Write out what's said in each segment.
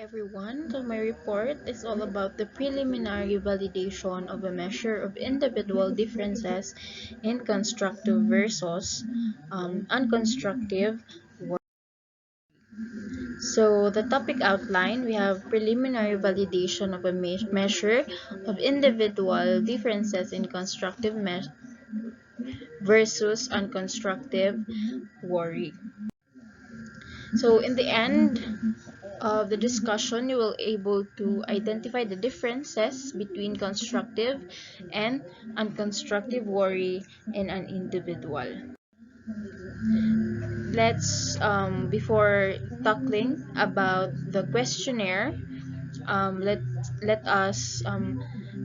everyone. So my report is all about the preliminary validation of a measure of individual differences in constructive versus unconstructive work. So the topic outline, we have preliminary validation of a measure of individual differences in constructive versus unconstructive worry. So in the end of the discussion, you will able to identify the differences between constructive and unconstructive worry in an individual. Let's before tackling about the questionnaire, let us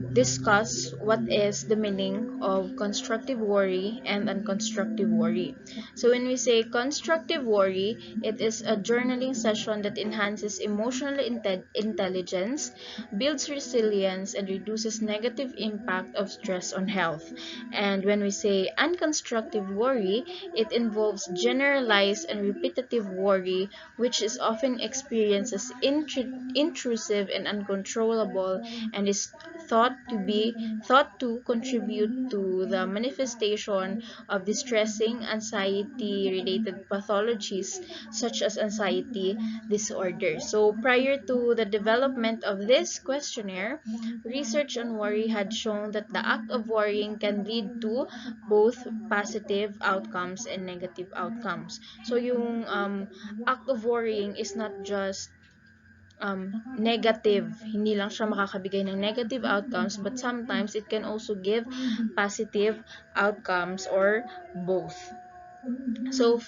discuss what is the meaning of constructive worry and unconstructive worry. So when we say constructive worry, it is a journaling session that enhances emotional intelligence, builds resilience, and reduces negative impact of stress on health. And when we say unconstructive worry, it involves generalized and repetitive worry, which is often experienced as intrusive and uncontrollable, and is thought to contribute to the manifestation of distressing anxiety related pathologies such as anxiety disorder. So prior to the development of this questionnaire, research on worry had shown that the act of worrying can lead to both positive outcomes and negative outcomes. So yung act of worrying is not just negative. Hindi lang siya makakabigay ng negative outcomes, but sometimes it can also give positive outcomes or both. So,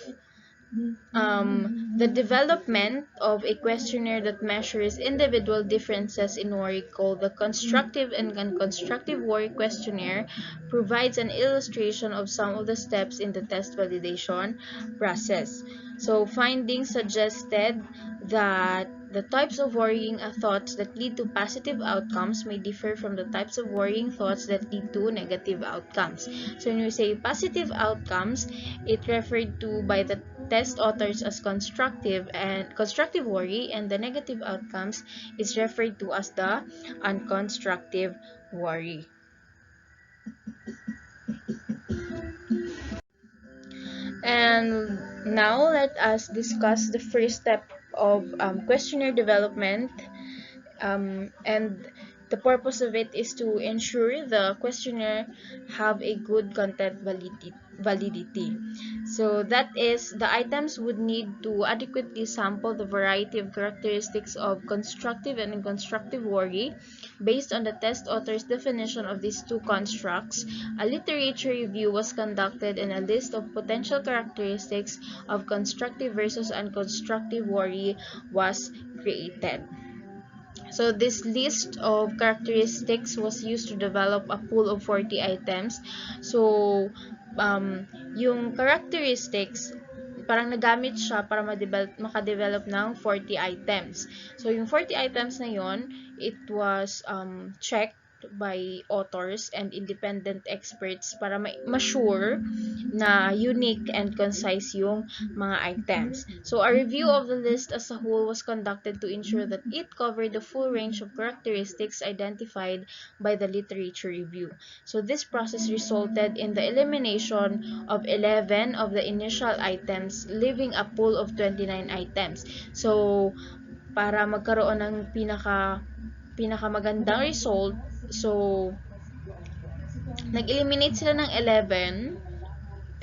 the development of a questionnaire that measures individual differences in worry, called the Constructive and Unconstructive Worry Questionnaire, provides an illustration of some of the steps in the test validation process. So findings suggested that the types of worrying thoughts that lead to positive outcomes may differ from the types of worrying thoughts that lead to negative outcomes. So when we say positive outcomes, it referred to by the test authors as constructive worry, and the negative outcomes is referred to as the unconstructive worry. And now let us discuss the first step of questionnaire development, and the purpose of it is to ensure the questionnaire have a good content validity. So that is, the items would need to adequately sample the variety of characteristics of constructive and unconstructive worry. Based on the test author's definition of these two constructs, a literature review was conducted and a list of potential characteristics of constructive versus unconstructive worry was created. So this list of characteristics was used to develop a pool of 40 items. So yung characteristics, parang nagamit siya para makadevelop ng 40 items. So yung 40 items na yon, it was checked by authors and independent experts para ma-sure na unique and concise yung mga items. So a review of the list as a whole was conducted to ensure that it covered the full range of characteristics identified by the literature review. So this process resulted in the elimination of 11 of the initial items, leaving a pool of 29 items. So para magkaroon ng pinakamagandang result, so nag-eliminate sila ng 11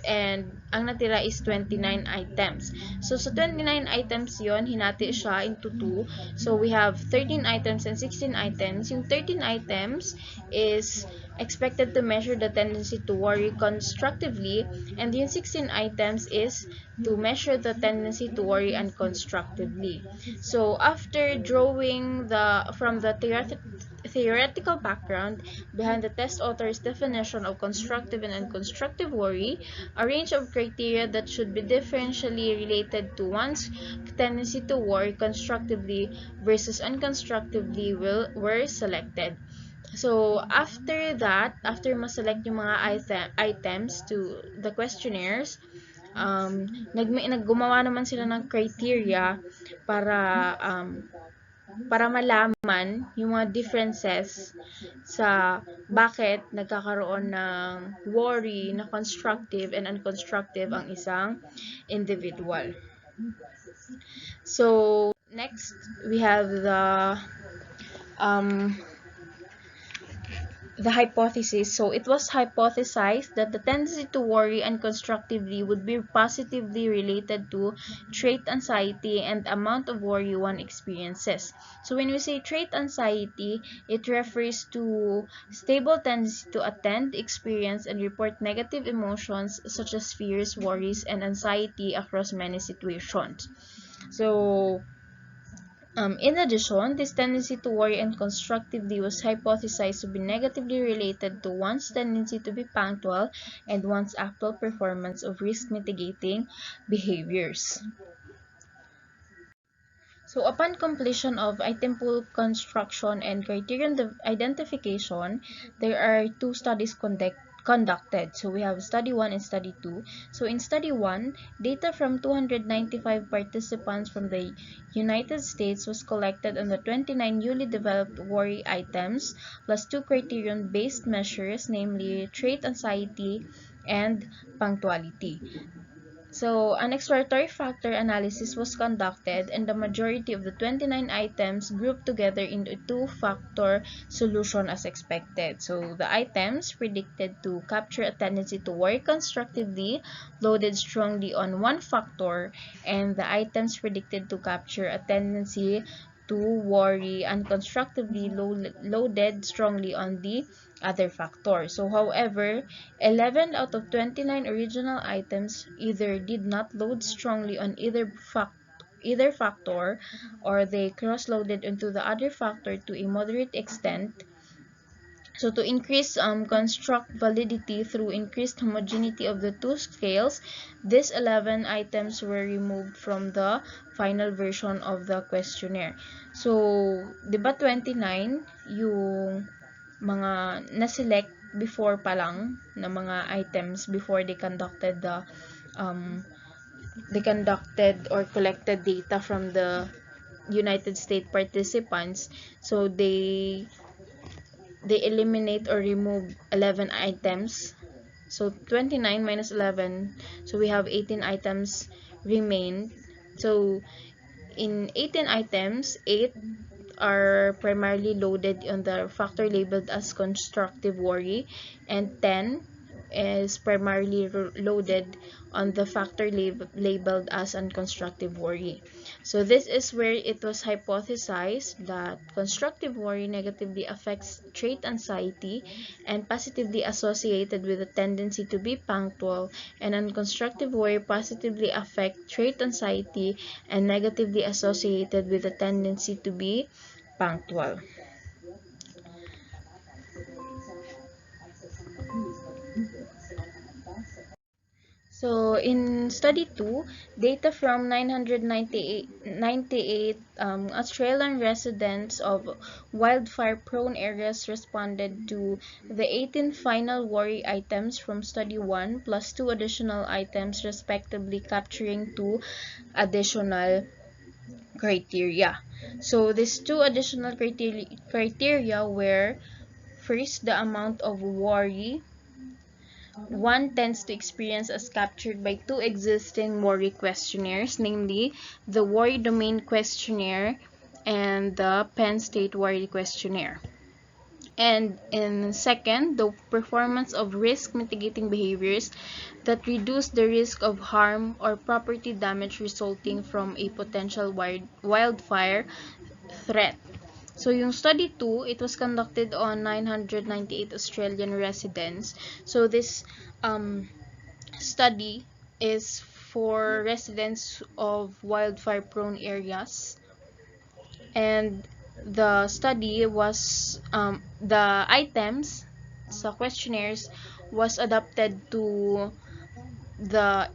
and ang natira is 29 items. So sa 29 items yon, hinati siya into 2. So we have 13 items and 16 items. Yung 13 items is expected to measure the tendency to worry constructively, and yung 16 items is to measure the tendency to worry unconstructively. So after drawing from the theoretical background behind the test author's definition of constructive and unconstructive worry, a range of criteria that should be differentially related to one's tendency to worry constructively versus unconstructively were selected. So after that, after ma-select yung mga items to the questionnaires, naggumawa naman sila ng criteria para para malaman yung mga differences sa bakit nagkakaroon ng worry na constructive and unconstructive ang isang individual. So, next, we have um, the hypothesis. So it was hypothesized that the tendency to worry unconstructively would be positively related to trait anxiety and amount of worry one experiences. So when we say trait anxiety, it refers to stable tendency to attend, experience, and report negative emotions such as fears, worries, and anxiety across many situations. So in addition, this tendency to worry unconstructively was hypothesized to be negatively related to one's tendency to be punctual and one's actual performance of risk mitigating behaviors. So upon completion of item pool construction and criterion identification, there are two studies conducted. So we have study 1 and study 2. So in study 1, data from 295 participants from the United States was collected on the 29 newly developed worry items plus two criterion-based measures, namely trait anxiety and punctuality. So, an exploratory factor analysis was conducted and the majority of the 29 items grouped together into a two-factor solution as expected. So, the items predicted to capture a tendency to worry constructively loaded strongly on one factor, and the items predicted to capture a tendency to worry unconstructively loaded strongly on the other factor. So, however, 11 out of 29 original items either did not load strongly on either factor, or they cross-loaded into the other factor to a moderate extent. So to increase construct validity through increased homogeneity of the two scales, these 11 items were removed from the final version of the questionnaire. So, di ba 29 yung mga na-select before pa lang na mga items before they conducted or collected data from the United States participants. So they eliminate or remove 11 items. So 29 minus 11, so we have 18 items remained. So in 18 items, 8 are primarily loaded on the factor labeled as constructive worry, and 10 is primarily loaded on the factor labeled as unconstructive worry. So this is where it was hypothesized that constructive worry negatively affects trait anxiety and positively associated with a tendency to be punctual, and unconstructive worry positively affect trait anxiety and negatively associated with a tendency to be punctual. So, in study 2, data from 998 Australian residents of wildfire-prone areas responded to the 18 final worry items from study 1 plus 2 additional items respectively, capturing 2 additional criteria. So, these 2 additional criteria were, first, the amount of worry one tends to experience as captured by two existing worry questionnaires, namely the Worry Domain Questionnaire and the Penn State Worry Questionnaire. And in second, the performance of risk mitigating behaviors that reduce the risk of harm or property damage resulting from a potential wildfire threat. So, yung study 2, it was conducted on 998 Australian residents. So, this study is for residents of wildfire-prone areas. And the study was, the items sa questionnaires was adapted to the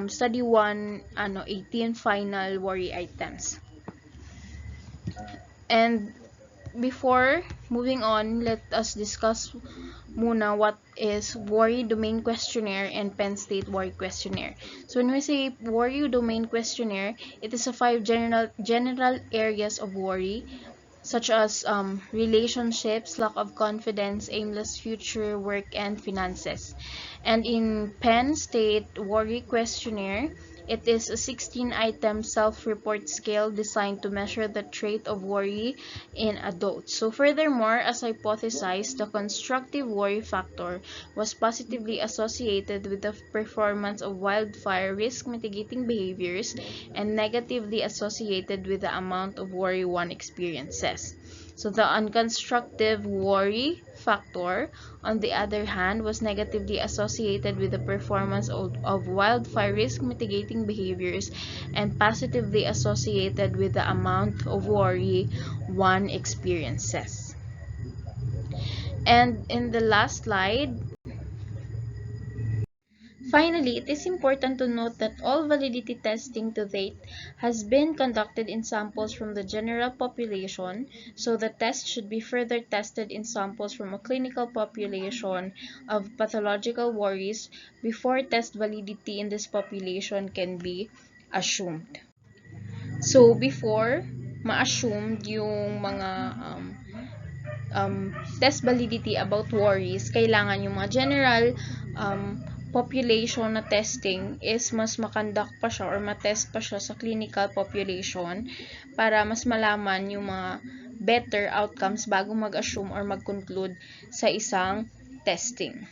study 1, 18 final worry items. And before Moving on, let us discuss muna what is Worry Domain Questionnaire and Penn State Worry Questionnaire. So when we say Worry Domain Questionnaire, it is a 5 general areas of worry, such as relationships, lack of confidence, aimless future, work, and finances. And in Penn State Worry Questionnaire, it is a 16-item self-report scale designed to measure the trait of worry in adults. So furthermore, as hypothesized, the constructive worry factor was positively associated with the performance of wildfire risk mitigating behaviors and negatively associated with the amount of worry one experiences. So the unconstructive worry factor, on the other hand, was negatively associated with the performance of wildfire risk mitigating behaviors and positively associated with the amount of worry one experiences. And in the last slide, finally, it is important to note that all validity testing to date has been conducted in samples from the general population, so the test should be further tested in samples from a clinical population of pathological worries before test validity in this population can be assumed. So, before ma-assumed yung mga test validity about worries, kailangan yung mga general population na testing is mas makandak pa siya or matest pa siya sa clinical population para mas malaman yung mga better outcomes bago mag-assume or mag-conclude sa isang testing.